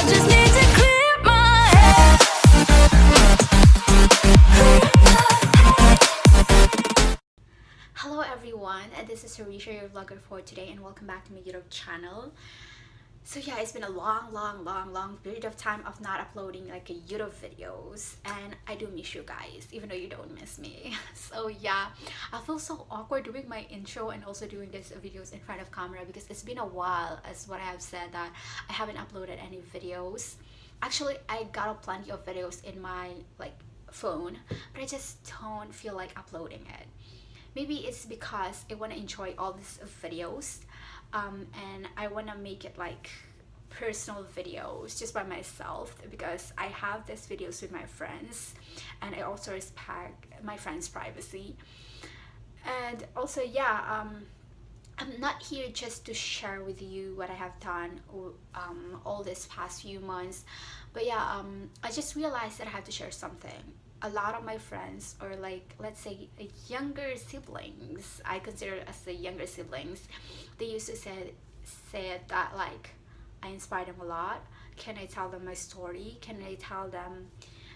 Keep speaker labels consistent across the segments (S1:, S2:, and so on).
S1: just need to clear my head.
S2: Hello everyone, this is Harisha, your vlogger for today, and welcome back to my YouTube channel. So yeah, it's been a long period of time of not uploading like YouTube videos, and I do miss you guys even though you don't miss me. So yeah, I feel so awkward doing my intro and also doing these videos in front of camera because it's been a while, as what I have said, that I haven't uploaded any videos. Actually, I got plenty of videos in my phone, but I just don't feel like uploading it. Maybe it's because I want to enjoy all these videos, and I want to make it like personal videos just by myself, because I have these videos with my friends and I also respect my friends' privacy. And also, yeah, I'm not here just to share with you what I have done all this past few months, but yeah, I just realized that I have to share something. A lot of my friends, or like, let's say younger siblings, I consider as the younger siblings, they used to say that like I inspire them a lot. Can I tell them my story? Can I tell them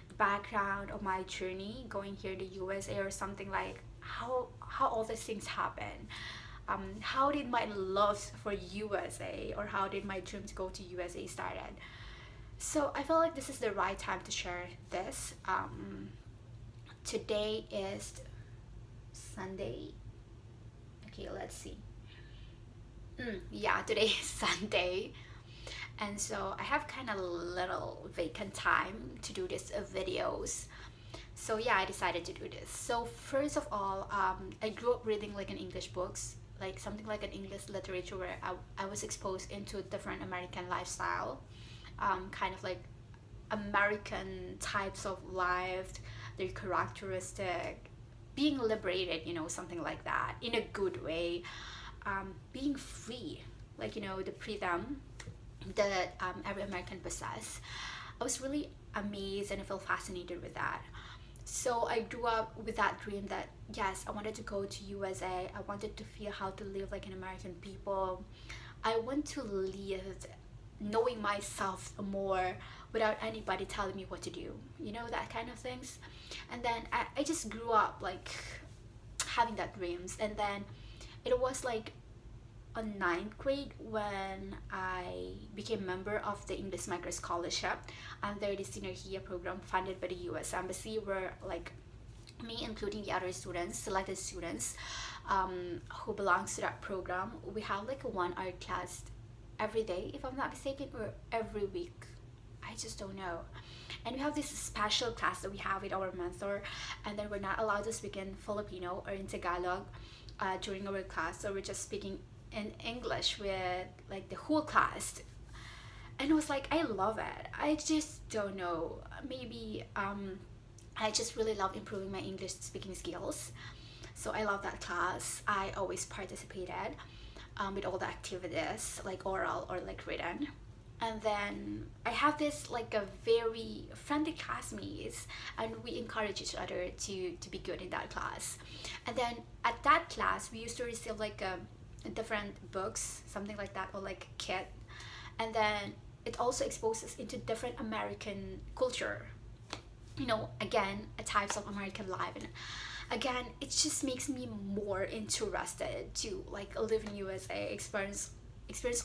S2: the background of my journey going here to USA, or something like how all these things happen? How did my love for USA, or how did my dream to go to USA started? So I feel like this is the right time to share this. Today is Sunday. Okay, let's see. Yeah, today is Sunday, and so I have kind of little vacant time to do these videos. So yeah, I decided to do this. So first of all, I grew up reading like in English books, like something like an English literature, where I was exposed into different American lifestyle, kind of like American types of life, their characteristic, being liberated, something like that, in a good way, being free, like, the freedom that every American possess. I was really amazed and I feel fascinated with that. So I grew up with that dream that yes, I wanted to go to USA. I wanted to feel how to live like an American people. I want to live knowing myself more without anybody telling me what to do, that kind of things. And then I just grew up like having that dreams. And then it was like on ninth grade when I became a member of the English Migrant Scholarship under the senior year program funded by the U.S. Embassy, where like me, including the other students, selected students, who belongs to that program, we have like a 1 hour class every day, if I'm not mistaken, or every week. I just don't know. And we have this special class that we have with our mentor, and then we're not allowed to speak in Filipino or in Tagalog during our class, so we're just speaking in English with like the whole class. And it was like, I love it. I just don't know. Maybe I just really love improving my English speaking skills. So I love that class. I always participated with all the activities, like oral or like written. And then I have this like a very friendly classmates, and we encourage each other to be good in that class. And then at that class we used to receive like different books, something like that, or like kit. And then it also exposes into different American culture, again, a types of American life. And again, it just makes me more interested to like live in USA, experience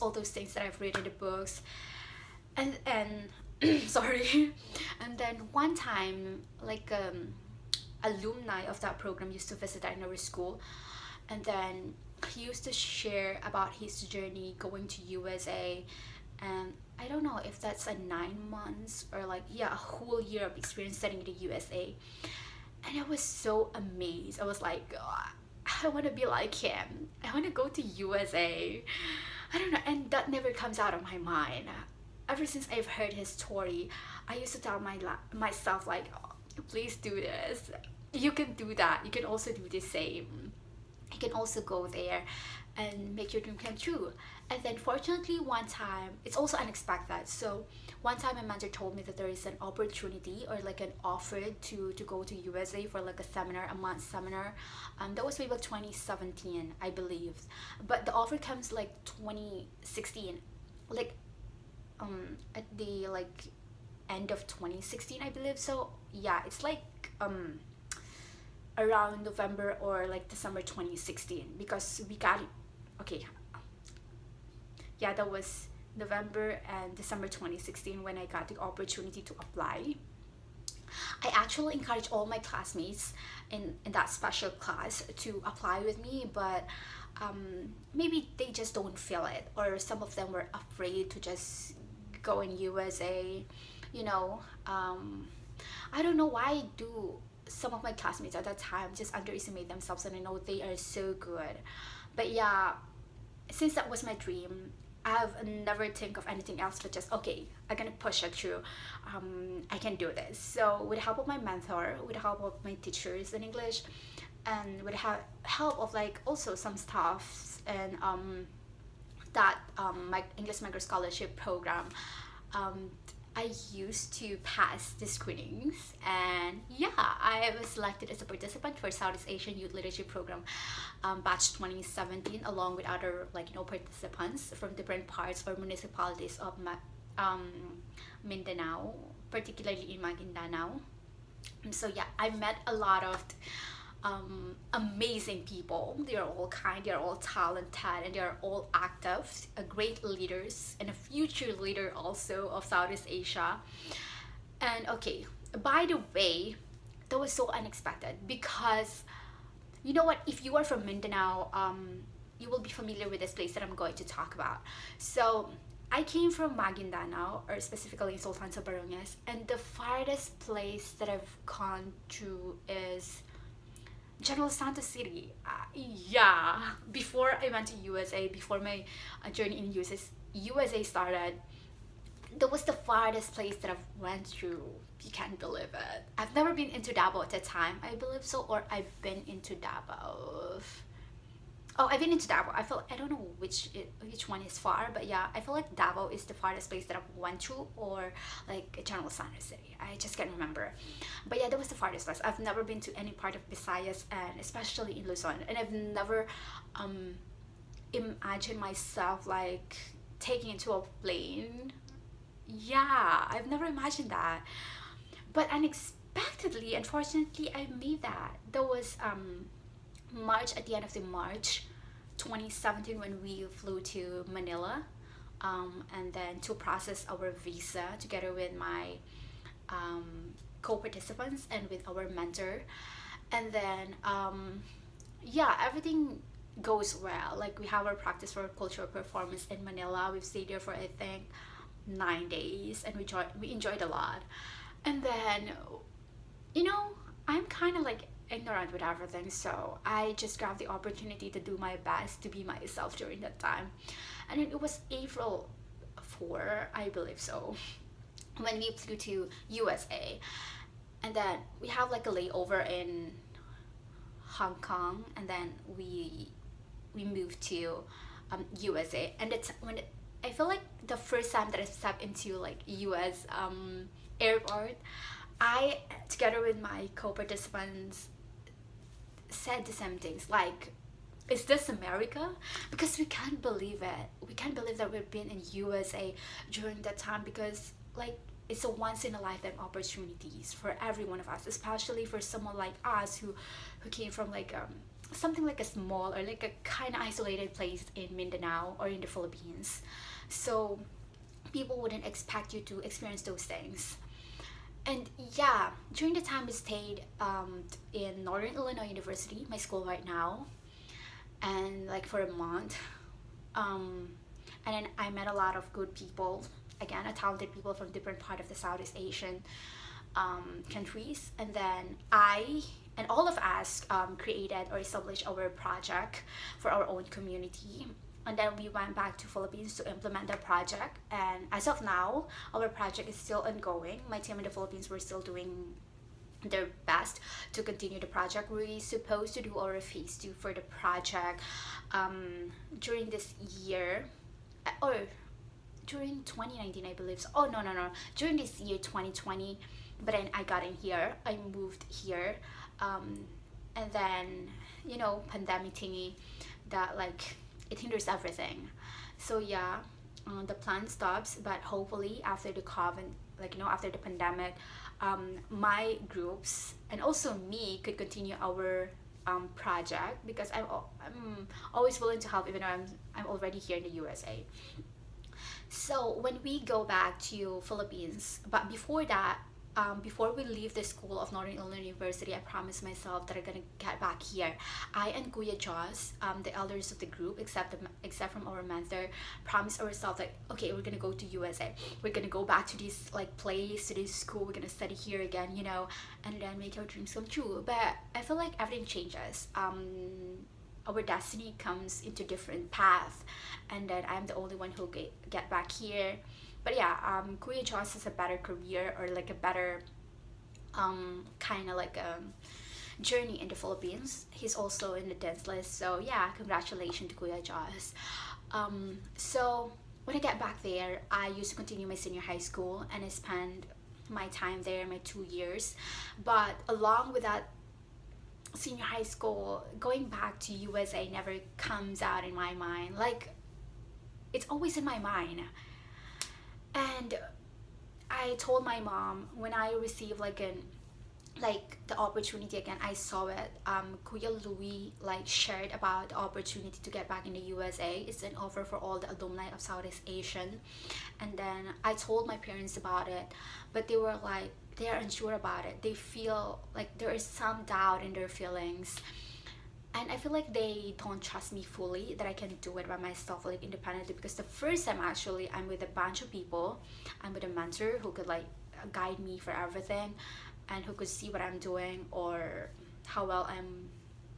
S2: all those things that I've read in the books. And sorry. And then one time, like alumni of that program used to visit our school, and then he used to share about his journey going to USA. And I don't know if that's a 9 months or like, yeah, a whole year of experience studying in the USA. And I was so amazed. I was like, "Oh, I want to be like him. I want to go to USA." I don't know, and that never comes out of my mind. Ever since I've heard his story, I used to tell myself like, oh, please do this. You can do that. You can also do the same. You can also go there and make your dream come true. And then fortunately one time, it's also unexpected. So one time my mentor told me that there is an opportunity, or like an offer to go to USA for like a seminar, a month seminar. That was way back 2017, I believe. But the offer comes like 2016. Like at the like end of 2016, I believe. So yeah, it's like around November or like December 2016, because we got, okay, yeah, that was November and December 2016 when I got the opportunity to apply. I actually encouraged all my classmates in that special class to apply with me, but maybe they just don't feel it, or some of them were afraid to just go in USA, you know. I don't know why do some of my classmates at that time just underestimate themselves, and I know they are so good. But yeah, since that was my dream, I've never think of anything else but just okay, I'm gonna push it through. I can do this. So with the help of my mentor, with the help of my teachers in English, and with the help of like also some staffs and that my English Major Scholarship program, um, I used to pass the screenings, and yeah, I was selected as a participant for Southeast Asian Youth Leadership Program, batch 2017, along with other like participants from different parts or municipalities of Mindanao, particularly in Maguindanao. And so yeah, I met a lot of amazing people. They are all kind, they are all talented, and they are all active, great leaders, and a future leader also of Southeast Asia. And okay, by the way, that was so unexpected because you know what? If you are from Mindanao, you will be familiar with this place that I'm going to talk about. So I came from Maguindanao, or specifically in Sultan Sabaronges, and the farthest place that I've gone to is General Santos City. Yeah, before I went to USA, before my journey in USA started, that was the farthest place that I've went through. You can't believe it. I've never been into Davao at that time, I believe so, or I've been into Davao. Oh, I've been into Davao. I don't know which one is far, but yeah, I feel like Davao is the farthest place that I've went to, or like General Santos City. I just can't remember. But yeah, that was the farthest place. I've never been to any part of Visayas, and especially in Luzon, and I've never imagined myself like taking into a plane. Yeah, I've never imagined that. But unexpectedly, unfortunately, I made that. That was March, at the end of the March 2017, when we flew to Manila, and then to process our visa together with my co-participants and with our mentor. And then yeah, everything goes well. Like we have our practice for cultural performance in Manila. We've stayed there for I think 9 days, and we enjoyed a lot. And then I'm kind of like ignorant with everything, so I just grabbed the opportunity to do my best to be myself during that time. And it was April 4, I believe so, when we flew to USA. And then we have like a layover in Hong Kong, and then we moved to USA. And it's I feel like the first time that I stepped into like US airport, I, together with my co-participants, said the same things like, is this America? Because we can't believe it. We can't believe that we've been in USA during that time, because like it's a once in a lifetime opportunities for every one of us, especially for someone like us who came from like something like a small or like a kind of isolated place in Mindanao or in the Philippines. So people wouldn't expect you to experience those things. And yeah, during the time we stayed in Northern Illinois University, my school right now, and like for a month. And then I met a lot of good people, again, talented people from different part of the Southeast Asian countries. And then I and all of us created or established our project for our own community. And then we went back to Philippines to implement the project. And as of now, our project is still ongoing. My team in the Philippines, we're still doing their best to continue the project. We're supposed to do our phase 2 for the project during this year, or during 2019, I believe. So, oh no, during this year 2020. But then I got in here. I moved here, and then pandemic thingy that like it hinders everything. So yeah, the plan stops, but hopefully after the COVID, like after the pandemic, my groups and also me could continue our project, because I'm always willing to help even though I'm already here in the USA. So when we go back to Philippines, but before that, before we leave the school of Northern Illinois University, I promised myself that I'm gonna get back here. I and Kuya Joss, the elders of the group, except from our mentor, promised ourselves like, okay, we're gonna go to USA. We're gonna go back to this like place, to this school. We're gonna study here again, and then make our dreams come true. But I feel like everything changes. Our destiny comes into different path, and then I'm the only one who get back here. But yeah, Kuya Joss has a better career, or like a better kind of like journey in the Philippines. He's also in the dance list, so yeah, congratulations to Kuya Joss. So when I get back there, I used to continue my senior high school, and I spent my time there, my 2 years. But along with that senior high school, going back to USA never comes out in my mind. Like, it's always in my mind. And I told my mom when I received like the opportunity again, I saw it. Kuya Louie like shared about the opportunity to get back in the USA. It's an offer for all the alumni of Southeast Asian. And then I told my parents about it, but they were like, they are unsure about it. They feel like there is some doubt in their feelings, and I feel like they don't trust me fully that I can do it by myself, like independently. Because the first time actually, I'm with a bunch of people. I'm with a mentor who could like guide me for everything, and who could see what I'm doing or how well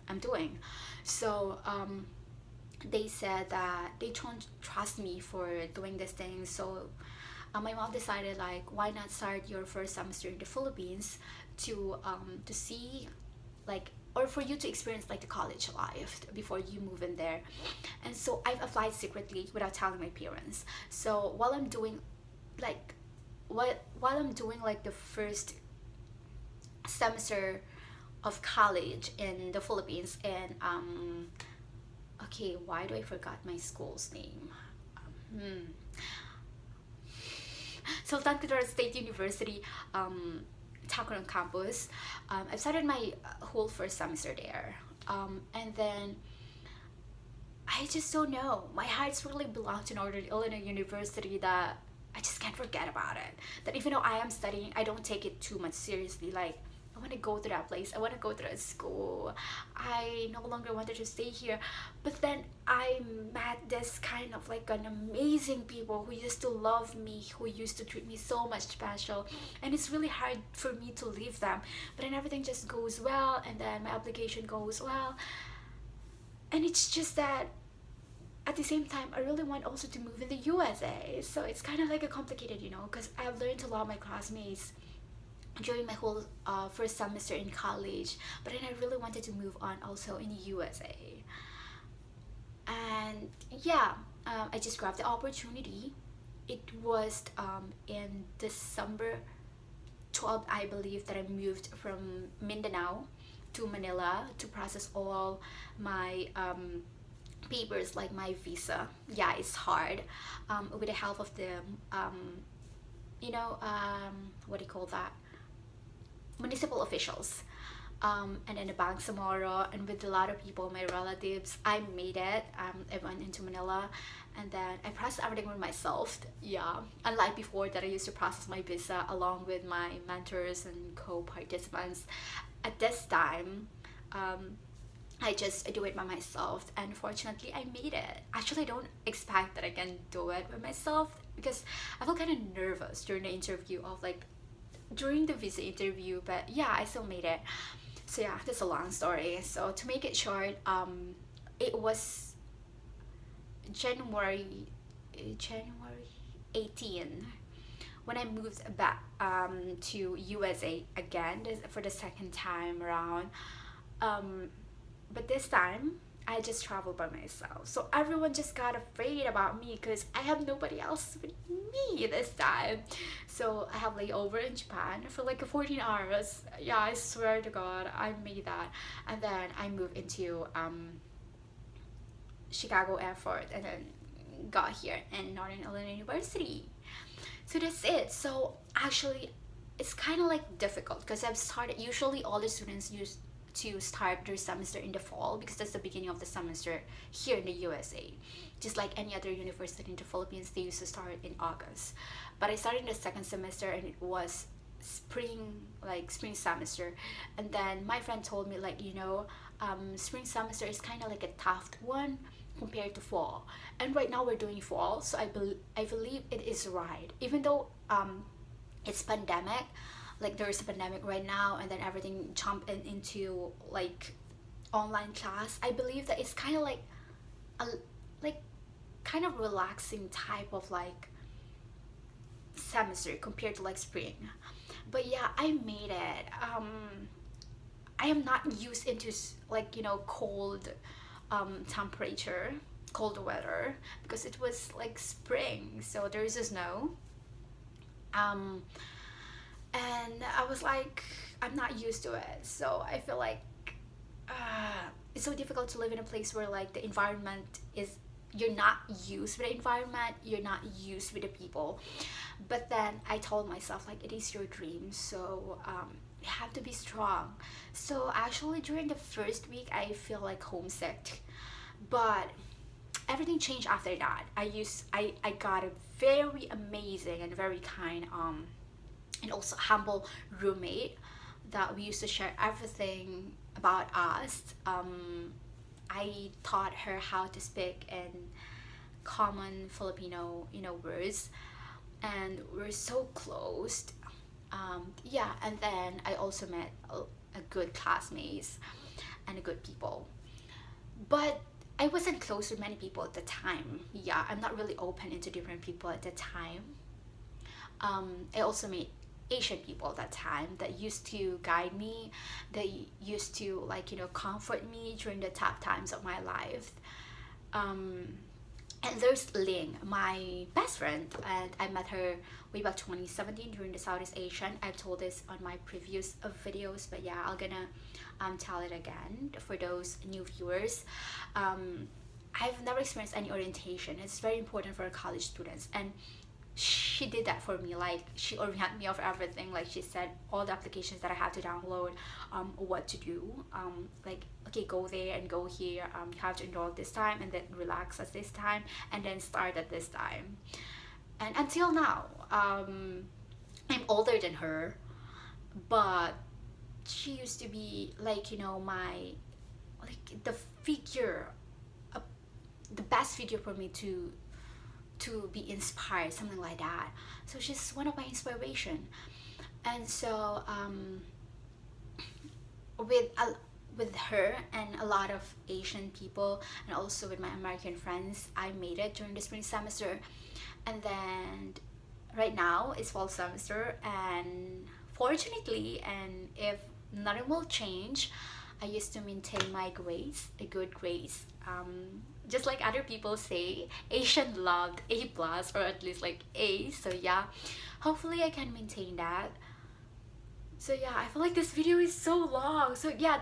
S2: I'm doing. So they said that they don't trust me for doing this thing. So my mom decided like, why not start your first semester in the Philippines to see like, or for you to experience like the college life before you move in there. And so I've applied secretly without telling my parents. So while I'm doing like while I'm doing like the first semester of college in the Philippines, and okay, why do I forgot my school's name? Sultan Kudarat State University, Tacloban campus. I started my whole first semester there, and then I just don't know. My heart's really belong to Northern Illinois University, that I just can't forget about it. That even though I am studying, I don't take it too much seriously. Like, I want to go to that place. I want to go to that school. I no longer wanted to stay here. But then I met this kind of like an amazing people who used to love me, who used to treat me so much special. And it's really hard for me to leave them. But then everything just goes well, and then my application goes well. And it's just that at the same time, I really want also to move in the USA. So it's kind of like a complicated, because I've learned to love my classmates during my whole first semester in college, but then I really wanted to move on also in the USA. And yeah, I just grabbed the opportunity. It was in December 12th, I believe, that I moved from Mindanao to Manila to process all my papers, like my visa. Yeah, it's hard, with the help of the what do you call that, municipal officials, and then the Bank Samoro, and with a lot of people, my relatives. I made it. I went into Manila, and then I processed everything with myself. Yeah, unlike before that I used to process my visa along with my mentors and co-participants. At this time, I just do it by myself, and fortunately I made it. Actually, I don't expect that I can do it by myself, because I felt kind of nervous during the interview of like during the visa interview, but yeah, I still made it. So yeah, that's a long story. So to make it short, it was January January 18 when I moved back to USA again, for the second time around. But this time I just traveled by myself. So everyone just got afraid about me because I have nobody else with me this time. So I have layover in Japan for like 14 hours. Yeah, I swear to God, I made that. And then I moved into Chicago Airport, and then got here in Northern Illinois University. So that's it. So actually, it's kind of like difficult because I've started. Usually, all the students used to start their semester in the fall because that's the beginning of the semester here in the USA. Just like any other university in the Philippines, they used to start in August. But I started in the second semester and it was spring semester. And then my friend told me like, spring semester is kind of like a tough one compared to fall. And right now we're doing fall, so I believe it is right. Even though it's pandemic, like there is a pandemic right now, and then everything jump into like online class. I believe that it's kind of like a like kind of relaxing type of like semester compared to like spring. But yeah, I made it. I am not used into like cold temperature, cold weather, because it was like spring, so there's a snow. Um, and I was like, I'm not used to it, so I feel like it's so difficult to live in a place where like the environment is, you're not used with the environment, you're not used with the people. But then I told myself like it is your dream, so you have to be strong. So actually during the first week I feel like homesick, but everything changed after that. I got a very amazing and very kind and also humble roommate that we used to share everything about us. I taught her how to speak in common Filipino, words, and we're so close. Yeah, and then I also met a good classmates and a good people. But I wasn't close with many people at the time. Yeah, I'm not really open into different people at the time. I also made Asian people at that time that used to guide me, they used to like comfort me during the tough times of my life. Um, and there's Ling, my best friend, and I met her way back 2017 during the Southeast Asian. I've told this on my previous videos, but yeah, I'm gonna tell it again for those new viewers. I've never experienced any orientation. It's very important for college students, and she did that for me. Like she oriented me of everything. Like she said all the applications that I had to download, what to do, like okay, go there and go here, you have to enroll at this time and then relax at this time and then start at this time. And until now, I'm older than her, but she used to be like my, like the figure, uh, the best figure for me to be inspired, something like that. So she's one of my inspiration. And so with with her and a lot of Asian people, and also with my American friends, I made it during the spring semester. And then right now it's fall semester, and fortunately, and if nothing will change, I used to maintain my grades, a good grades. Just like other people say, Asian loved A plus or at least like A. So yeah, hopefully I can maintain that. So yeah, I feel like this video is so long. So yeah,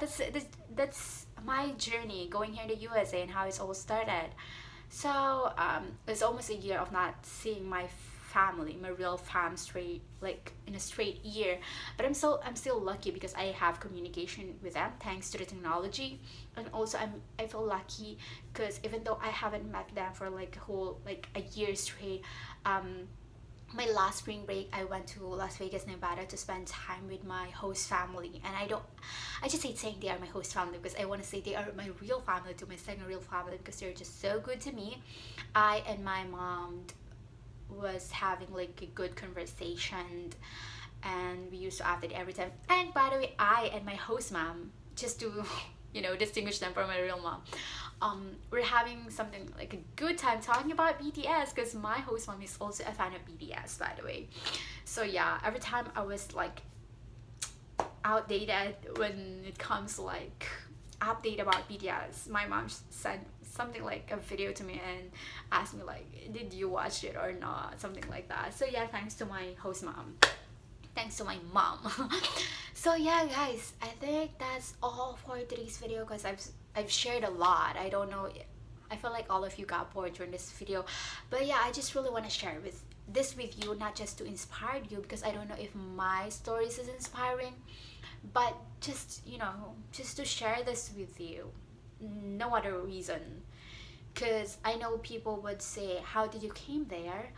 S2: that's my journey going here in the USA and how it's all started. So it's almost a year of not seeing my family, my real fam, straight like in a straight year. But I'm still lucky because I have communication with them thanks to the technology. And also I feel lucky because even though I haven't met them for like a whole like a year straight, my last spring break I went to Las Vegas, Nevada to spend time with my host family. And I just hate saying they are my host family because I want to say they are my real family, to my second real family, because they're just so good to me. I and my mom was having like a good conversation, and we used to have it every time. And by the way, I and my host mom, just to distinguish them from my real mom, we're having something like a good time talking about BTS because my host mom is also a fan of BTS, by the way. So yeah, every time I was like outdated when it comes to like update about BTS, my mom sent something like a video to me and asked me like, did you watch it or not, something like that. So yeah, thanks to my host mom, thanks to my mom. So yeah guys, I think that's all for today's video because I've shared a lot. I don't know I feel like all of you got bored during this video, but yeah, I just really want to share with you, not just to inspire you, because I don't know if my stories is inspiring, but just, you know, just to share this with you. No other reason, because I know people would say, how did you came there,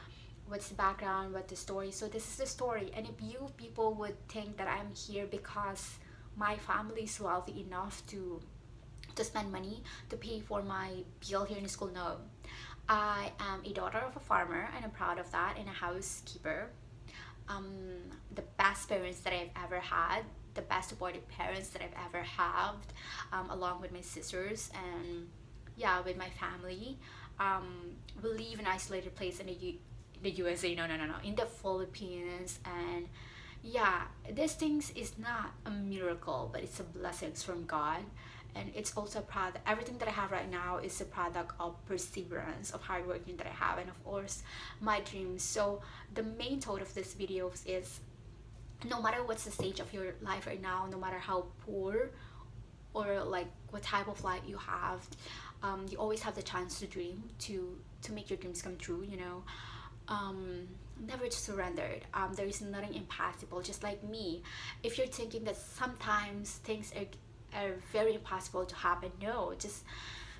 S2: what's the background, what the story. So this is the story. And if you people would think that I'm here because my family is wealthy enough to spend money to pay for my bill here in school, no. I am a daughter of a farmer and I'm proud of that, and a housekeeper. um, the best parents that I've ever had, the best supportive parents that I've ever had, along with my sisters and yeah, with my family. We live in an isolated place in the USA, no, no, no, no, in the Philippines, and yeah, these things is not a miracle, but it's a blessings from God. And it's also a product, everything that I have right now is a product of perseverance, of hard working that I have, and of course my dreams. So the main thought of this videos is, no matter what's the stage of your life right now, no matter how poor or like what type of life you have, you always have the chance to dream, to make your dreams come true, you know. um, Never surrendered. There is nothing impossible, just like me. If you're thinking that sometimes things are very impossible to happen, no, just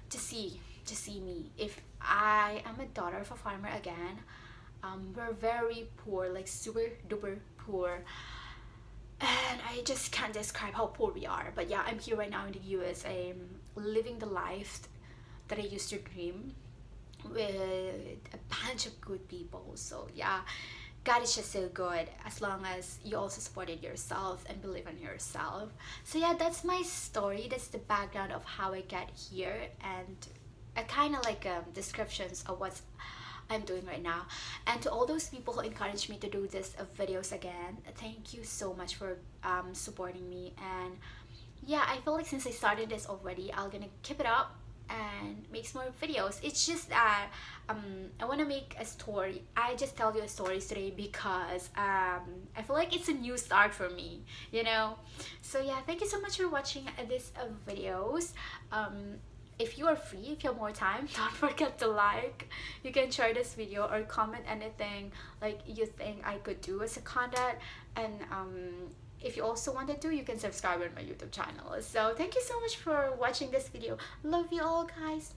S2: see me. If I am a daughter of a farmer again, we're very poor, like super duper poor, and I just can't describe how poor we are. But yeah, I'm here right now in the USA, living the life that I used to dream, with a bunch of good people. So yeah, God is just so good, as long as you also supported yourself and believe in yourself. So yeah, that's my story. That's the background of how I got here, and a kind of like descriptions of what I'm doing right now. And to all those people who encouraged me to do this videos again, thank you so much for supporting me. And yeah, I feel like since I started this already, I'm gonna keep it up and make more videos. It's just that I want to make a story. I just tell you a story today because I feel like it's a new start for me, you know. So yeah, thank you so much for watching this videos. If you are free, if you have more time, don't forget to like. You can share this video or comment anything like you think I could do as a content. And if you also wanted to, you can subscribe on my YouTube channel. So thank you so much for watching this video. Love you all, guys.